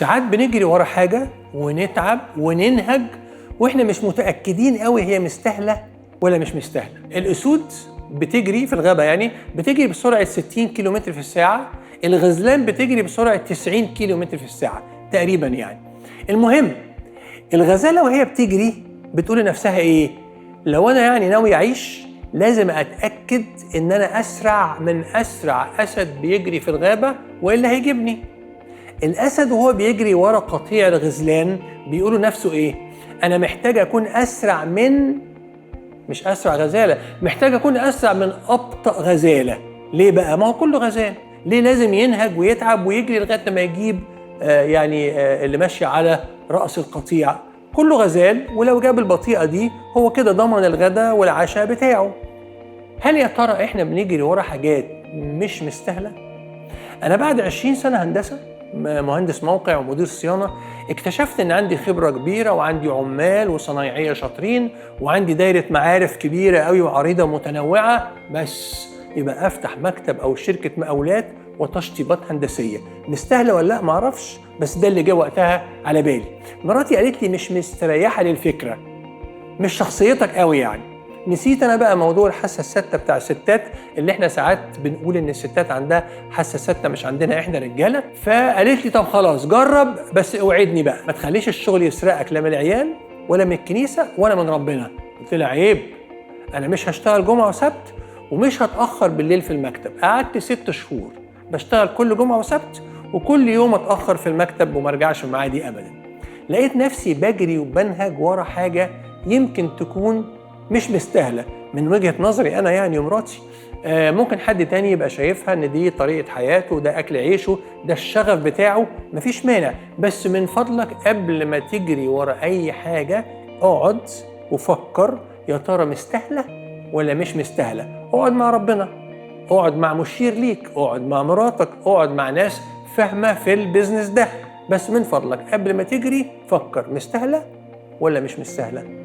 ساعات بنجري ورا حاجة ونتعب وننهج واحنا مش متأكدين قوي هي مستاهلة ولا مش مستاهلة. الأسود بتجري في الغابة، يعني بتجري بسرعة 60 كيلومتر في الساعة، الغزلان بتجري بسرعة 90 كيلومتر في الساعة تقريبا يعني. المهم الغزالة وهي بتجري بتقول لنفسها ايه؟ لو انا يعني ناوي اعيش لازم اتأكد ان انا اسرع من اسرع اسد بيجري في الغابة والا هيجيبني. الاسد وهو بيجري ورا قطيع الغزلان بيقولوا نفسه ايه؟ انا محتاج اكون اسرع من، مش اسرع غزالة، محتاج اكون اسرع من ابطأ غزالة. ليه بقى؟ ما هو كله غزال، ليه لازم ينهج ويتعب ويجري لغاية ما يجيب اللي ماشي على رأس القطيع؟ كله غزال، ولو جاب البطيئة دي هو كده ضمن الغداء والعشاء بتاعه. هل يا ترى احنا بنجري ورا حاجات مش مستاهلة؟ أنا بعد 20 سنة هندسة، مهندس موقع ومدير صيانة، اكتشفت إن عندي خبرة كبيرة وعندي عمال وصنايعية شاطرين وعندي دايرة معارف كبيرة قوي وعريضة متنوعة، بس يبقى أفتح مكتب أو شركة مقاولات وتشطيبات هندسية. مستاهلة ولا لا؟ معرفش، بس ده اللي جه وقتها على بالي. مراتي قالت لي مش مستريحة للفكرة، مش شخصيتك قوي يعني. نسيت انا بقى موضوع الحاسه السادسه بتاع الستات، اللي احنا ساعات بنقول ان الستات عندها حاسه سادسه مش عندنا احنا رجاله. فقالت لي طب خلاص جرب، بس اوعدني بقى ما تخليش الشغل يسرقك لا من العيال ولا من الكنيسه ولا من ربنا. قلت لها عيب، انا مش هشتغل جمعه وسبت ومش هتاخر بالليل في المكتب. قعدت 6 شهور بشتغل كل جمعه وسبت وكل يوم اتاخر في المكتب وما ارجعش معادي ابدا. لقيت نفسي بجري وبنهج ورا حاجه يمكن تكون مش مستاهلة من وجهة نظري أنا يعني ومراتي. ممكن حد تاني يبقى شايفها إن دي طريقة حياته، ده أكل عيشه، ده الشغف بتاعه، مفيش مانع. بس من فضلك قبل ما تجري ورا أي حاجة اقعد وفكر يا ترى مستاهلة ولا مش مستاهلة. اقعد مع ربنا، اقعد مع مشير ليك، اقعد مع مراتك، اقعد مع ناس فاهمة في البيزنس ده، بس من فضلك قبل ما تجري فكر مستاهلة ولا مش مستاهلة.